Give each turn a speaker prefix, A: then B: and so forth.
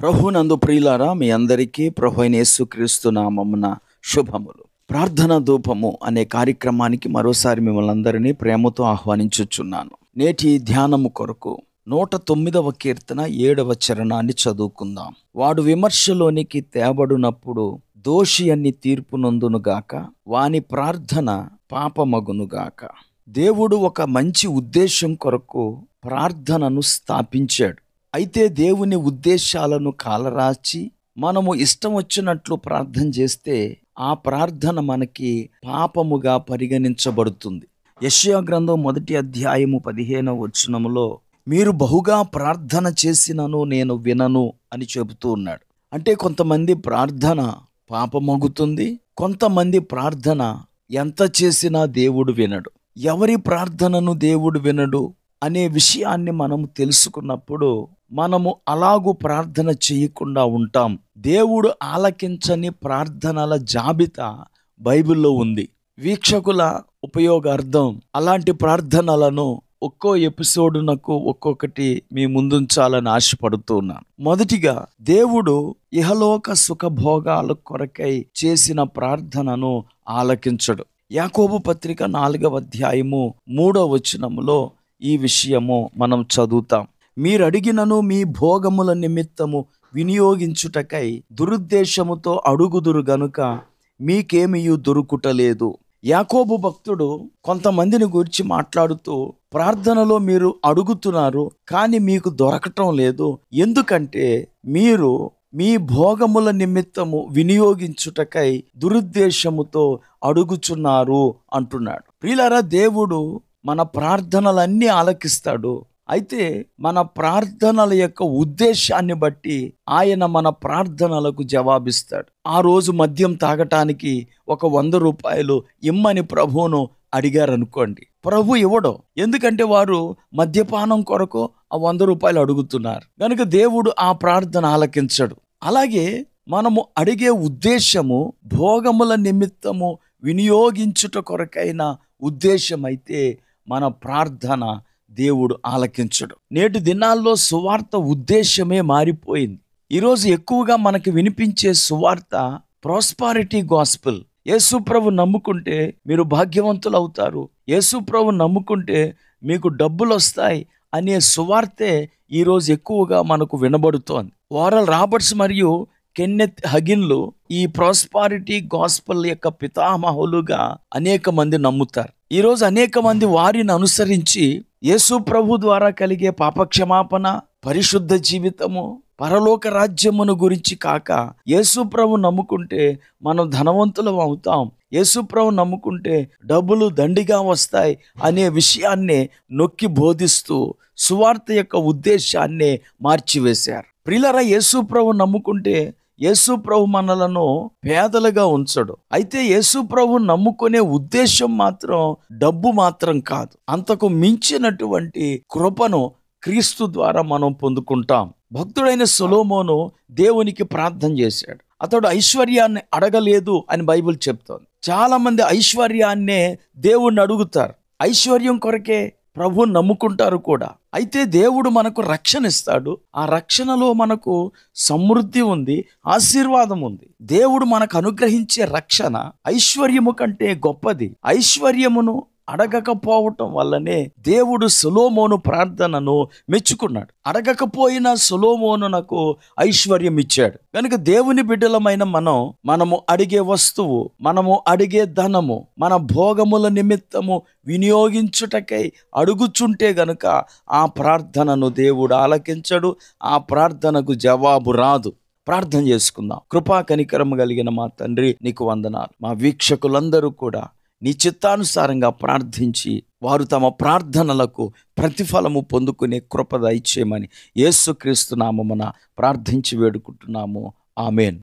A: ప్రభునందు ప్రియులారా, మీ అందరికీ ప్రభు అయిన యేసుక్రీస్తు నామమున శుభములు. ప్రార్థన ధూపము అనే కార్యక్రమానికి మరోసారి మిమ్మల్ని అందరినీ ప్రేమతో ఆహ్వానించుచున్నాను. నేటి ధ్యానము కొరకు 109వ కీర్తన 7వ చరణాన్ని చదువుకుందాం. వాడు విమర్శలోనికి తేబడునప్పుడు దోషి అన్ని తీర్పు నొందునుగాక, వాని ప్రార్థన పాపమగునుగాక. దేవుడు ఒక మంచి ఉద్దేశం కొరకు ప్రార్థనను స్థాపించాడు. అయితే దేవుని ఉద్దేశాలను కాలరాచి మనము ఇష్టం వచ్చినట్లు ప్రార్థన చేస్తే ఆ ప్రార్థన మనకి పాపముగా పరిగణించబడుతుంది. యెషయా గ్రంథం 1వ అధ్యాయము 15వ వచనములో మీరు బహుగా ప్రార్థన చేసినను నేను వినను అని చెబుతూ ఉన్నాడు. అంటే కొంతమంది ప్రార్థన పాపమగుతుంది, కొంతమంది ప్రార్థన ఎంత చేసినా దేవుడు వినడు. ఎవరి ప్రార్థనను దేవుడు వినడు అనే విషయాన్ని మనం తెలుసుకున్నప్పుడు మనము అలాగూ ప్రార్థన చేయకుండా ఉంటాం. దేవుడు ఆలకించని ప్రార్థనల జాబితా బైబిల్లో ఉంది. వీక్షకుల ఉపయోగార్థం అలాంటి ప్రార్థనలను ఒక్కో ఎపిసోడునకు ఒక్కొక్కటి మీ ముందుంచాలని ఆశపడుతూ ఉన్నాను. మొదటిగా, దేవుడు ఇహలోక సుఖభోగాల కొరకై చేసిన ప్రార్థనను ఆలకించడు. యాకోబు పత్రిక 4వ అధ్యాయము 3వ వచనములో ఈ విషయము మనం చదువుతాం. మీరు అడిగినను మీ భోగముల నిమిత్తము వినియోగించుటకై దురుద్దేశముతో అడుగుదురు గనుక మీకేమియు దొరుకుటలేదు. యాకోబు భక్తుడు కొంతమందిని గురించి మాట్లాడుతూ, ప్రార్థనలో మీరు అడుగుతున్నారు కానీ మీకు దొరకటం లేదు, ఎందుకంటే మీరు మీ భోగముల నిమిత్తము వినియోగించుటకై దురుద్దేశముతో అడుగుచున్నారు అంటున్నాడు. ప్రియులారా, దేవుడు మన ప్రార్థనలన్నీ ఆలకిస్తాడు. అయితే మన ప్రార్థనల యొక్క ఉద్దేశాన్ని బట్టి ఆయన మన ప్రార్థనలకు జవాబిస్తాడు. ఆ రోజు మద్యం తాగటానికి ఒక 100 రూపాయలు ఇమ్మని ప్రభువును అడిగారనుకోండి, ప్రభు ఇవ్వడు. ఎందుకంటే వారు మద్యపానం కొరకు ఆ 100 రూపాయలు అడుగుతున్నారు కనుక దేవుడు ఆ ప్రార్థన ఆలకించడు. అలాగే మనము అడిగే ఉద్దేశము భోగముల నిమిత్తము వినియోగించుట కొరకైన ఉద్దేశం అయితే మన ప్రార్థన దేవుడు ఆలకించడు. నేటి దినాల్లో సువార్త ఉద్దేశమే మారిపోయింది. ఈరోజు ఎక్కువగా మనకి వినిపించే సువార్త ప్రాస్పారిటీ గాస్పెల్. యేసు ప్రభు నమ్ముకుంటే మీరు భాగ్యవంతులు అవుతారు, యేసు ప్రభు నమ్ముకుంటే మీకు డబ్బులు వస్తాయి అనే సువార్తే ఈరోజు ఎక్కువగా మనకు వినబడుతోంది. వారల్ రాబర్ట్స్ మరియు కెన్నెత్ హగిన్లు ఈ ప్రాస్పారిటీ గాస్పెల్ యొక్క పితామహులుగా అనేక మంది నమ్ముతారు. ఈరోజు అనేక మంది వారిని అనుసరించి యేసు ప్రభు ద్వారా కలిగే పాపక్షమాపణ, పరిశుద్ధ జీవితము, పరలోక రాజ్యమును గురించి కాక యేసు ప్రభు నమ్ముకుంటే మనం ధనవంతులం అవుతాం, యేసు ప్రభు నమ్ముకుంటే డబ్బులు దండిగా వస్తాయి అనే విషయాన్నే నొక్కి బోధిస్తూ సువార్త యొక్క ఉద్దేశాన్నే మార్చివేశారు. ప్రియులారా, యేసు ప్రభు నమ్ముకుంటే యేసు ప్రభు మనలను పేదలుగా ఉంచడు. అయితే యేసు ప్రభు నమ్ముకునే ఉద్దేశం మాత్రం డబ్బు మాత్రం కాదు, అంతకు మించినటువంటి కృపను క్రీస్తు ద్వారా మనం పొందుకుంటాం. భక్తుడైన సొలొమోను దేవునికి ప్రార్థన చేశాడు. అతడు ఐశ్వర్యాన్ని అడగలేదు అని బైబిల్ చెప్తోంది. చాలా మంది ఐశ్వర్యాన్నే దేవుణ్ణి అడుగుతారు, ఐశ్వర్యం కొరకే ప్రభువుని నమ్ముకుంటారు కూడా. అయితే దేవుడు మనకు రక్షణ ఇస్తాడు. ఆ రక్షణలో మనకు సమృద్ధి ఉంది, ఆశీర్వాదం ఉంది. దేవుడు మనకు అనుగ్రహించే రక్షణ ఐశ్వర్యము కంటే గొప్పది. ఐశ్వర్యమును అడగకపోవటం వల్లనే దేవుడు సొలొమోను ప్రార్థనను మెచ్చుకున్నాడు. అడగకపోయినా సొలొమోనునకు ఐశ్వర్యం ఇచ్చాడు. కనుక దేవుని బిడ్డలమైన మనము అడిగే వస్తువు, మనము అడిగే ధనము మన భోగముల నిమిత్తము వినియోగించుటకై అడుగుచుంటే గనుక ఆ ప్రార్థనను దేవుడు ఆలకించడు, ఆ ప్రార్థనకు జవాబు రాదు. ప్రార్థన చేసుకుందాం. కృపా కనికరము కలిగిన మా తండ్రి, నీకు వందనాలు. మా వీక్షకులందరూ కూడా నీ చిత్తానుసారంగా ప్రార్థించి వారు తమ ప్రార్థనలకు ప్రతిఫలము పొందుకునే కృప దయచేయమని యేసుక్రీస్తు నామమున ప్రార్థించి వేడుకుంటున్నాము. ఆమేన్.